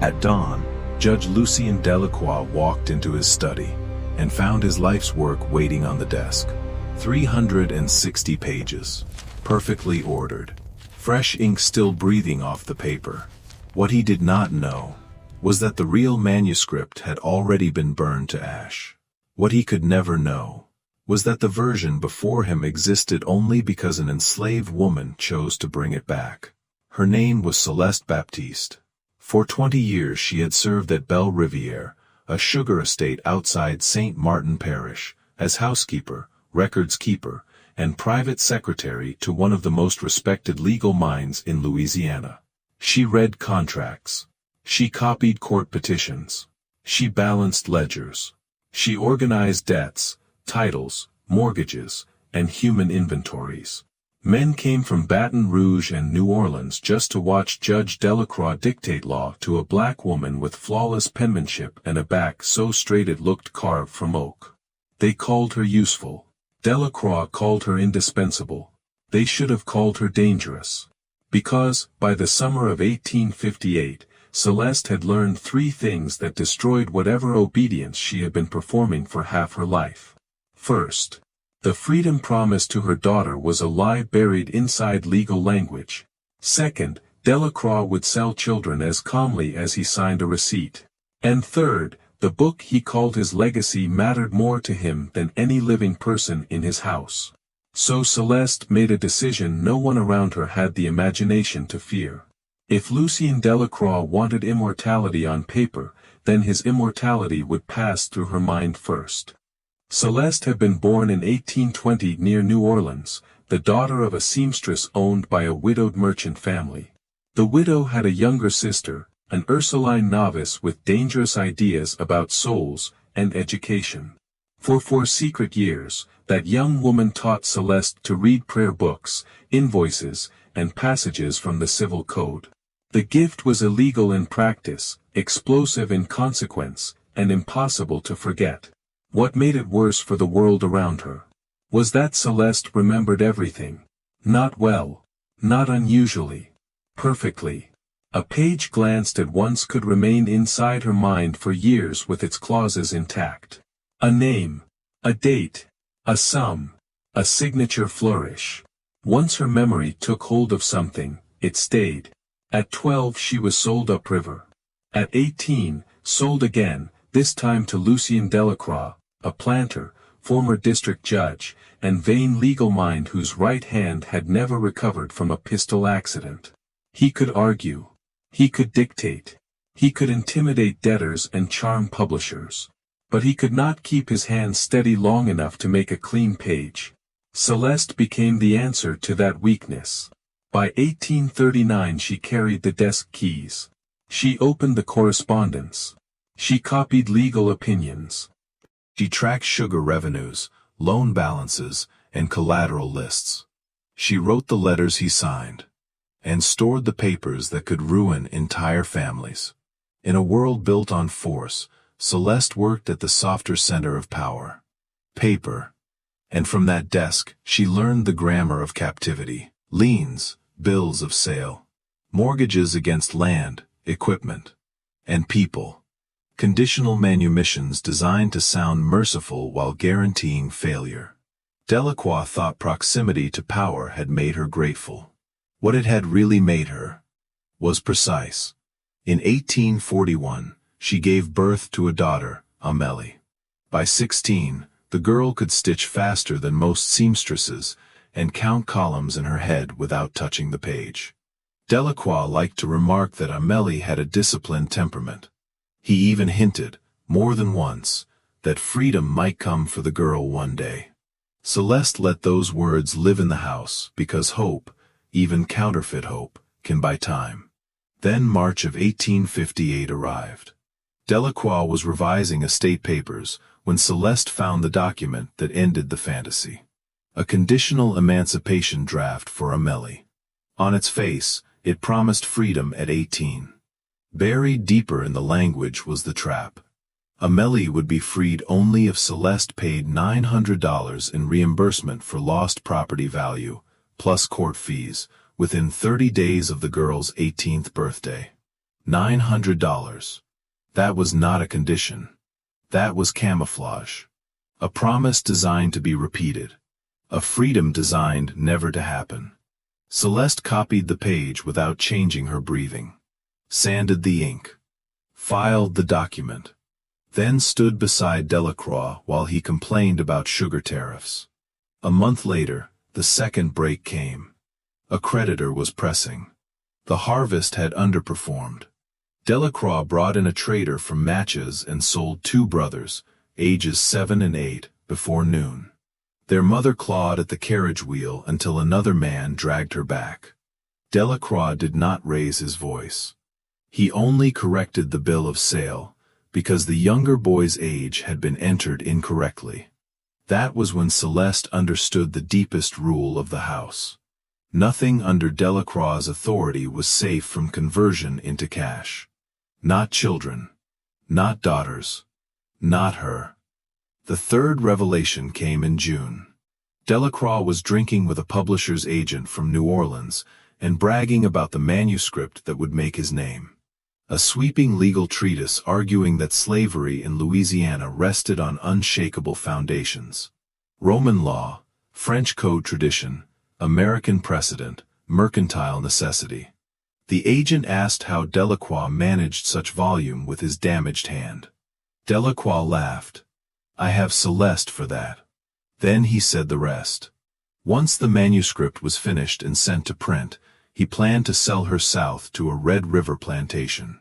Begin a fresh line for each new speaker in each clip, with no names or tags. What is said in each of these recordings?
At dawn, Judge Lucien Delacroix walked into his study and found his life's work waiting on the desk. 360 pages, perfectly ordered, fresh ink still breathing off the paper. What he did not know was that the real manuscript had already been burned to ash. What he could never know was that the version before him existed only because an enslaved woman chose to bring it back. Her name was Celeste Baptiste. For 20 years she had served at Belle Riviere, a sugar estate outside St. Martin Parish, as housekeeper, records keeper, and private secretary to one of the most respected legal minds in Louisiana. She read contracts. She copied court petitions. She balanced ledgers. She organized debts, titles, mortgages, and human inventories. Men came from Baton Rouge and New Orleans just to watch Judge Delacroix dictate law to a black woman with flawless penmanship and a back so straight it looked carved from oak. They called her useful. Delacroix called her indispensable. They should have called her dangerous. Because, by the summer of 1858, Celeste had learned 3 things that destroyed whatever obedience she had been performing for half her life. First, the freedom promised to her daughter was a lie buried inside legal language. Second, Delacroix would sell children as calmly as he signed a receipt. And third, the book he called his legacy mattered more to him than any living person in his house. So Celeste made a decision no one around her had the imagination to fear. If Lucien Delacroix wanted immortality on paper, then his immortality would pass through her mind first. Celeste had been born in 1820 near New Orleans, the daughter of a seamstress owned by a widowed merchant family. The widow had a younger sister, an Ursuline novice with dangerous ideas about souls and education. For 4 secret years, that young woman taught Celeste to read prayer books, invoices, and passages from the Civil Code. The gift was illegal in practice, explosive in consequence, and impossible to forget. What made it worse for the world around her was that Celeste remembered everything. Not well. Not unusually. Perfectly. A page glanced at once could remain inside her mind for years with its clauses intact. A name. A date. A sum. A signature flourish. Once her memory took hold of something, it stayed. At 12 she was sold upriver. At 18, sold again, this time to Lucien Delacroix, a planter, former district judge, and vain legal mind whose right hand had never recovered from a pistol accident. He could argue. He could dictate. He could intimidate debtors and charm publishers. But he could not keep his hand steady long enough to make a clean page. Celeste became the answer to that weakness. By 1839 she carried the desk keys. She opened the correspondence. She copied legal opinions. She tracked sugar revenues, loan balances, and collateral lists. She wrote the letters he signed, and stored the papers that could ruin entire families. In a world built on force, Celeste worked at the softer center of power. Paper. And from that desk, she learned the grammar of captivity. Liens, bills of sale, mortgages against land, equipment, and people. Conditional manumissions designed to sound merciful while guaranteeing failure. Delacroix thought proximity to power had made her grateful. What it had really made her was precise. In 1841, she gave birth to a daughter, Amélie. By 16, the girl could stitch faster than most seamstresses and count columns in her head without touching the page. Delacroix liked to remark that Amélie had a disciplined temperament. He even hinted, more than once, that freedom might come for the girl one day. Celeste let those words live in the house because hope, even counterfeit hope, can buy time. Then March of 1858 arrived. Delacroix was revising estate papers when Celeste found the document that ended the fantasy. A conditional emancipation draft for Amélie. On its face, it promised freedom at 18. Buried deeper in the language was the trap. Amélie would be freed only if Celeste paid $900 in reimbursement for lost property value, plus court fees, within 30 days of the girl's 18th birthday. $900. That was not a condition. That was camouflage. A promise designed to be repeated. A freedom designed never to happen. Celeste copied the page without changing her breathing. Sanded the ink. Filed the document. Then stood beside Delacroix while he complained about sugar tariffs. A month later, the second break came. A creditor was pressing. The harvest had underperformed. Delacroix brought in a trader from Matches and sold two brothers, ages 7 and 8, before noon. Their mother clawed at the carriage wheel until another man dragged her back. Delacroix did not raise his voice. He only corrected the bill of sale, because the younger boy's age had been entered incorrectly. That was when Celeste understood the deepest rule of the house. Nothing under Delacroix's authority was safe from conversion into cash. Not children. Not daughters. Not her. The third revelation came in June. Delacroix was drinking with a publisher's agent from New Orleans and bragging about the manuscript that would make his name. A sweeping legal treatise arguing that slavery in Louisiana rested on unshakable foundations. Roman law, French code tradition, American precedent, mercantile necessity. The agent asked how Delacroix managed such volume with his damaged hand. Delacroix laughed. "I have Celeste for that." Then he said the rest. Once the manuscript was finished and sent to print, he planned to sell her south to a Red River plantation.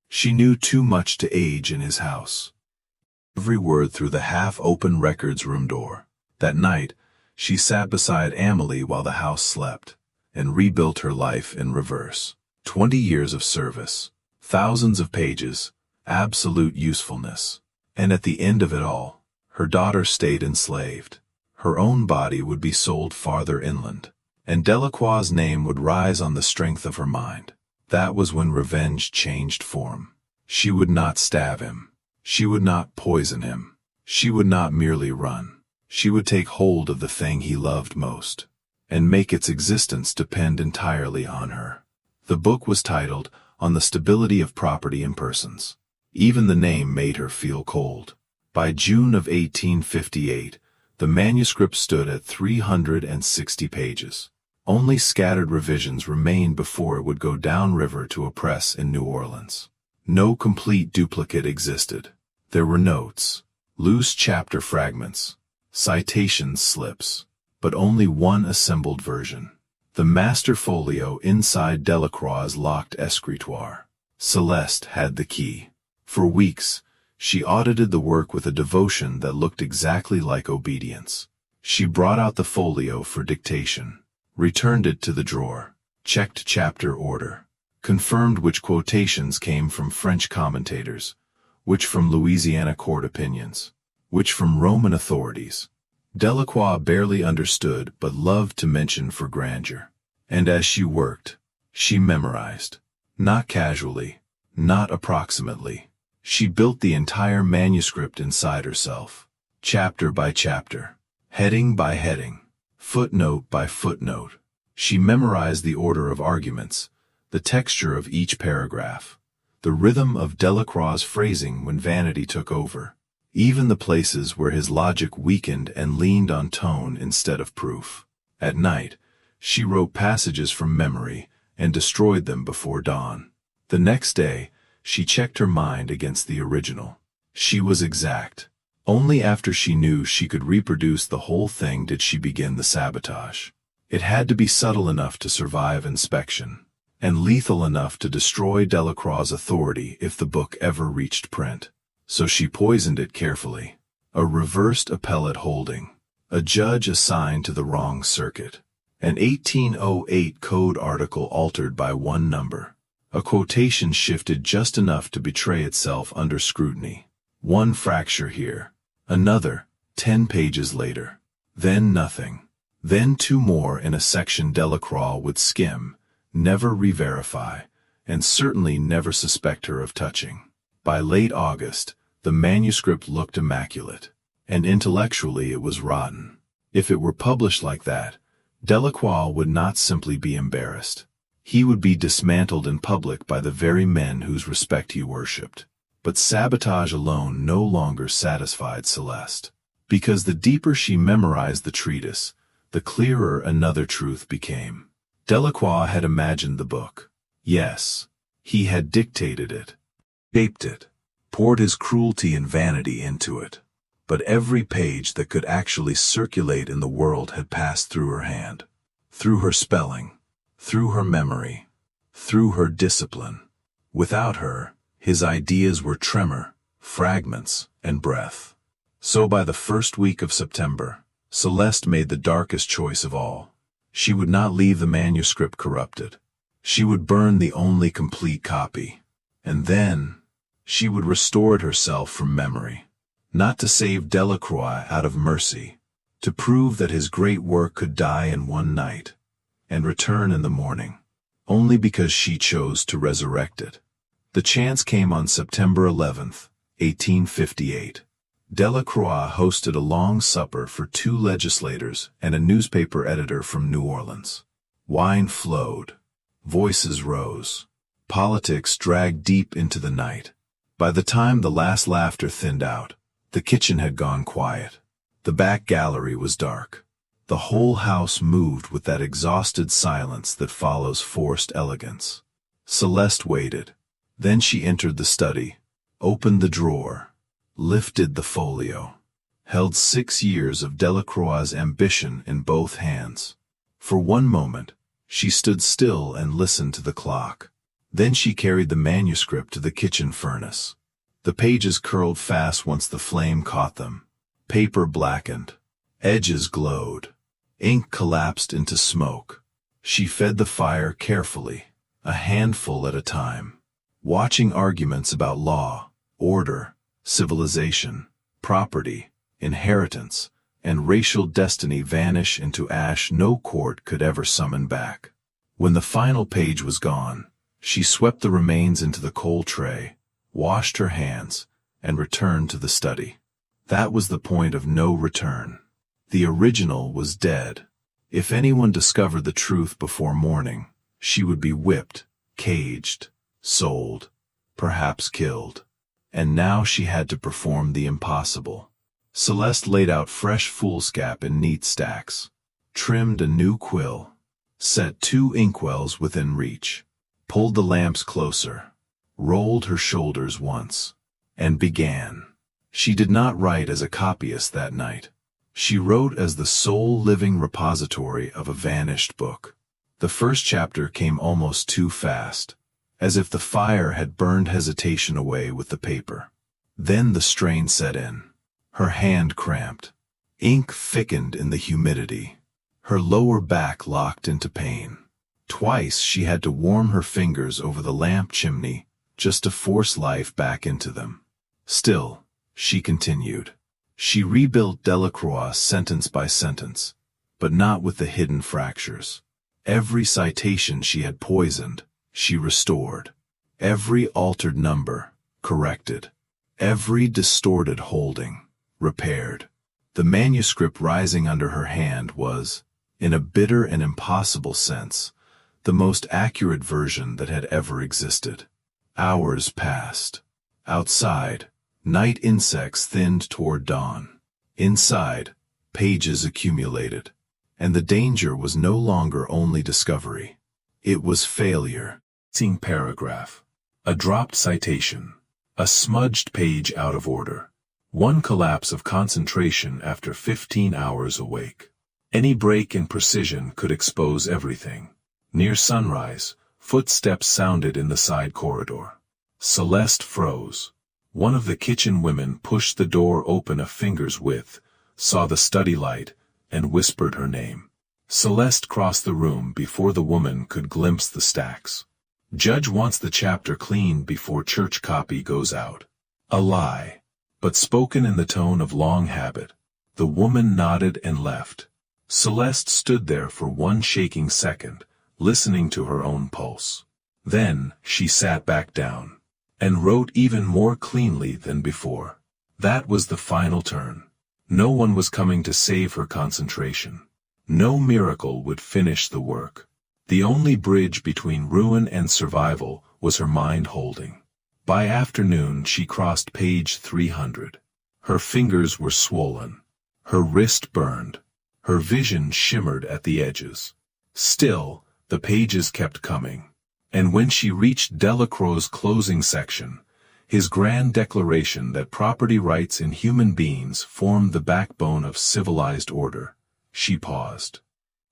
She knew too much to age in his house. Every word through the half-open records room door. That night, she sat beside Amelie while the house slept, and rebuilt her life in reverse. 20 years of service, thousands of pages, absolute usefulness. And at the end of it all, her daughter stayed enslaved. Her own body would be sold farther inland, and Delacroix's name would rise on the strength of her mind. That was when revenge changed form. She would not stab him. She would not poison him. She would not merely run. She would take hold of the thing he loved most, and make its existence depend entirely on her. The book was titled, On the Stability of Property and Persons. Even the name made her feel cold. By June of 1858, the manuscript stood at 360 pages. Only scattered revisions remained before it would go downriver to a press in New Orleans. No complete duplicate existed. There were notes, loose chapter fragments, citation slips, but only one assembled version. The master folio inside Delacroix's locked escritoire. Celeste had the key. For weeks, she audited the work with a devotion that looked exactly like obedience. She brought out the folio for dictation, returned it to the drawer, checked chapter order, confirmed which quotations came from French commentators, which from Louisiana court opinions, which from Roman authorities. Delacroix barely understood but loved to mention for grandeur. And as she worked, she memorized. Not casually, not approximately. She built the entire manuscript inside herself, chapter by chapter, heading by heading, footnote by footnote. She memorized the order of arguments, the texture of each paragraph, the rhythm of Delacroix's phrasing when vanity took over, even the places where his logic weakened and leaned on tone instead of proof. At night, she wrote passages from memory and destroyed them before dawn. The next day, she checked her mind against the original. She was exact. Only after she knew she could reproduce the whole thing did she begin the sabotage. It had to be subtle enough to survive inspection, and lethal enough to destroy Delacroix's authority if the book ever reached print. So she poisoned it carefully. A reversed appellate holding. A judge assigned to the wrong circuit. An 1808 code article altered by one number. A quotation shifted just enough to betray itself under scrutiny. One fracture here. Another, 10 pages later. Then nothing. Then 2 more in a section Delacroix would skim, never re-verify, and certainly never suspect her of touching. By late August, the manuscript looked immaculate, and intellectually it was rotten. If it were published like that, Delacroix would not simply be embarrassed. He would be dismantled in public by the very men whose respect he worshipped. But sabotage alone no longer satisfied Celeste. Because the deeper she memorized the treatise, the clearer another truth became. Delacroix had imagined the book. Yes, he had dictated it, shaped it, poured his cruelty and vanity into it. But every page that could actually circulate in the world had passed through her hand, through her spelling, through her memory, through her discipline. Without her, his ideas were tremor, fragments, and breath. So by the first week of September, Celeste made the darkest choice of all. She would not leave the manuscript corrupted. She would burn the only complete copy. And then, she would restore it herself from memory. Not to save Delacroix out of mercy, to prove that his great work could die in one night, and return in the morning, only because she chose to resurrect it. The chance came on September 11th, 1858. Delacroix hosted a long supper for 2 legislators and a newspaper editor from New Orleans. Wine flowed. Voices rose. Politics dragged deep into the night. By the time the last laughter thinned out, the kitchen had gone quiet. The back gallery was dark. The whole house moved with that exhausted silence that follows forced elegance. Celeste waited. Then she entered the study, opened the drawer, lifted the folio, held 6 years of Delacroix's ambition in both hands. For one moment, she stood still and listened to the clock. Then she carried the manuscript to the kitchen furnace. The pages curled fast once the flame caught them. Paper blackened. Edges glowed. Ink collapsed into smoke. She fed the fire carefully, a handful at a time, watching arguments about law, order, civilization, property, inheritance, and racial destiny vanish into ash no court could ever summon back. When the final page was gone, she swept the remains into the coal tray, washed her hands, and returned to the study. That was the point of no return. The original was dead. If anyone discovered the truth before morning, she would be whipped, caged, sold, perhaps killed. And now she had to perform the impossible. Celeste laid out fresh foolscap in neat stacks, trimmed a new quill, set 2 inkwells within reach, pulled the lamps closer, rolled her shoulders once, and began. She did not write as a copyist that night. She wrote as the sole living repository of a vanished book. The first chapter came almost too fast, as if the fire had burned hesitation away with the paper. Then the strain set in. Her hand cramped. Ink thickened in the humidity. Her lower back locked into pain. Twice she had to warm her fingers over the lamp chimney just to force life back into them. Still, she continued. She rebuilt Delacroix sentence by sentence, but not with the hidden fractures. Every citation she had poisoned, she restored. Every altered number, corrected. Every distorted holding, repaired. The manuscript rising under her hand was, in a bitter and impossible sense, the most accurate version that had ever existed. Hours passed. Outside, night insects thinned toward dawn. Inside, pages accumulated. And the danger was no longer only discovery. It was failure. Missing paragraph. A dropped citation. A smudged page out of order. One collapse of concentration after 15 hours awake. Any break in precision could expose everything. Near sunrise, footsteps sounded in the side corridor. Celeste froze. One of the kitchen women pushed the door open a finger's width, saw the study light, and whispered her name. Celeste crossed the room before the woman could glimpse the stacks. Judge wants the chapter cleaned before church copy goes out. A lie, but spoken in the tone of long habit. The woman nodded and left. Celeste stood there for one shaking second, listening to her own pulse. Then she sat back down, and wrote even more cleanly than before. That was the final turn. No one was coming to save her concentration. No miracle would finish the work. The only bridge between ruin and survival was her mind holding. By afternoon she crossed page 300. Her fingers were swollen. Her wrist burned. Her vision shimmered at the edges. Still, the pages kept coming. And when she reached Delacroix's closing section, his grand declaration that property rights in human beings formed the backbone of civilized order, she paused.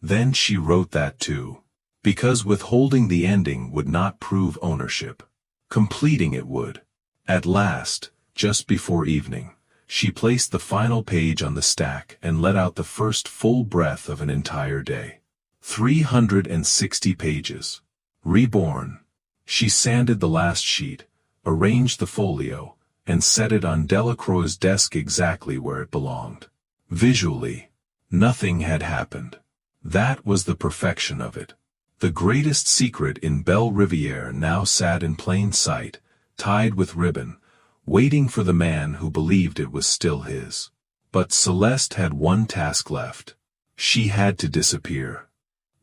Then she wrote that too. Because withholding the ending would not prove ownership. Completing it would. At last, just before evening, she placed the final page on the stack and let out the first full breath of an entire day. 360 pages. Reborn. She sanded the last sheet, arranged the folio, and set it on Delacroix's desk exactly where it belonged. Visually, nothing had happened. That was the perfection of it. The greatest secret in Belle Riviere now sat in plain sight, tied with ribbon, waiting for the man who believed it was still his. But Celeste had one task left. She had to disappear.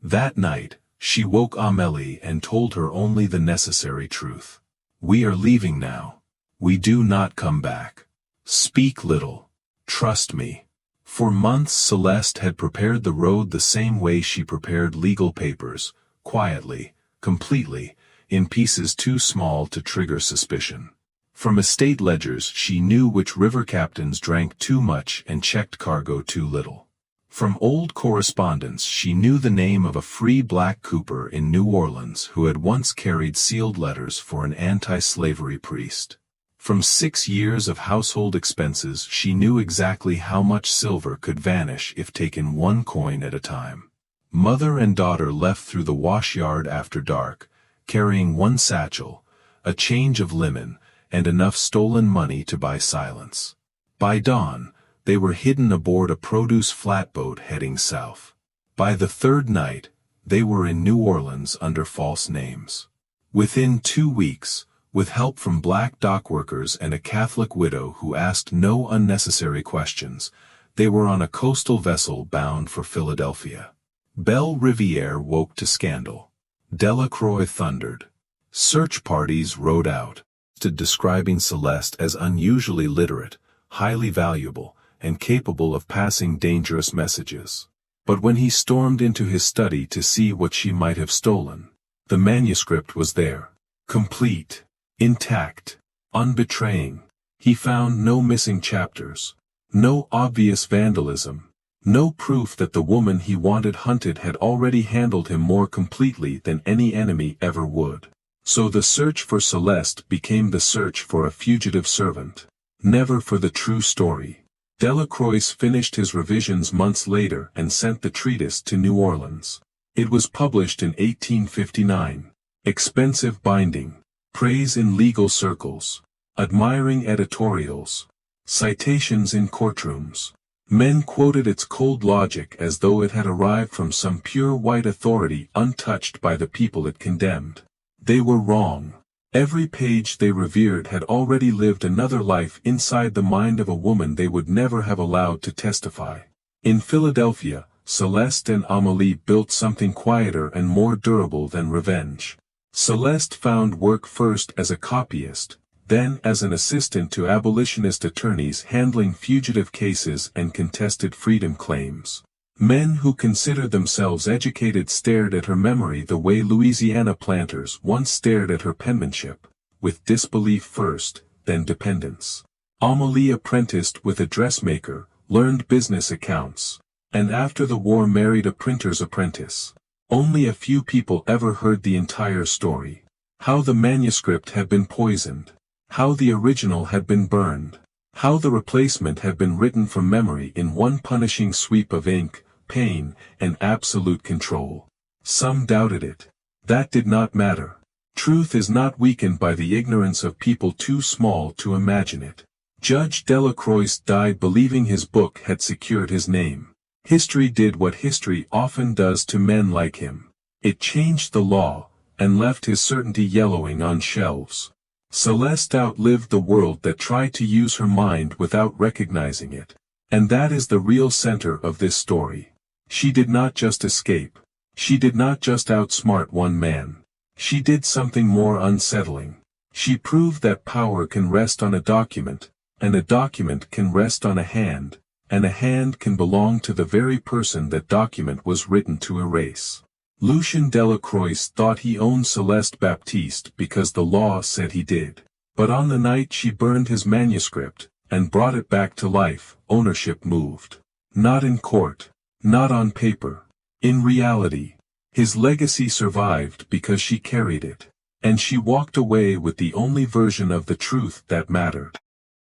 That night, she woke Amélie and told her only the necessary truth. We are leaving now. We do not come back. Speak little. Trust me. For months Celeste had prepared the road the same way she prepared legal papers, quietly, completely, in pieces too small to trigger suspicion. From estate ledgers she knew which river captains drank too much and checked cargo too little. From old correspondence she knew the name of a free black cooper in New Orleans who had once carried sealed letters for an anti-slavery priest. From 6 years of household expenses she knew exactly how much silver could vanish if taken one coin at a time. Mother and daughter left through the wash yard after dark, carrying one satchel, a change of linen, and enough stolen money to buy silence. By dawn, they were hidden aboard a produce flatboat heading south. By the third night, they were in New Orleans under false names. Within 2 weeks, with help from black dockworkers and a Catholic widow who asked no unnecessary questions, they were on a coastal vessel bound for Philadelphia. Belle Riviere woke to scandal. Delacroix thundered. Search parties rode out, describing Celeste as unusually literate, highly valuable, and capable of passing dangerous messages. But when he stormed into his study to see what she might have stolen, the manuscript was there, complete, intact, unbetraying. He found no missing chapters, no obvious vandalism, no proof that the woman he wanted hunted had already handled him more completely than any enemy ever would. So the search for Celeste became the search for a fugitive servant, never for the true story. Delacroix finished his revisions months later and sent the treatise to New Orleans. It was published in 1859. Expensive binding, praise in legal circles, admiring editorials, citations in courtrooms. Men quoted its cold logic as though it had arrived from some pure white authority untouched by the people it condemned. They were wrong. Every page they revered had already lived another life inside the mind of a woman they would never have allowed to testify. In Philadelphia, Celeste and Amélie built something quieter and more durable than revenge. Celeste found work first as a copyist, then as an assistant to abolitionist attorneys handling fugitive cases and contested freedom claims. Men who considered themselves educated stared at her memory the way Louisiana planters once stared at her penmanship, with disbelief first, then dependence. Amélie apprenticed with a dressmaker, learned business accounts, and after the war married a printer's apprentice. Only a few people ever heard the entire story. How the manuscript had been poisoned. How the original had been burned. How the replacement had been written from memory in one punishing sweep of ink, pain, and absolute control. Some doubted it. That did not matter. Truth is not weakened by the ignorance of people too small to imagine it. Judge Delacroix died believing his book had secured his name. History did what history often does to men like him. It changed the law, and left his certainty yellowing on shelves. Celeste outlived the world that tried to use her mind without recognizing it. And that is the real center of this story. She did not just escape. She did not just outsmart one man. She did something more unsettling. She proved that power can rest on a document, and a document can rest on a hand, and a hand can belong to the very person that document was written to erase. Lucien Delacroix thought he owned Celeste Baptiste because the law said he did. But on the night she burned his manuscript, and brought it back to life, ownership moved. Not in court, not on paper. In reality, his legacy survived because she carried it. And she walked away with the only version of the truth that mattered.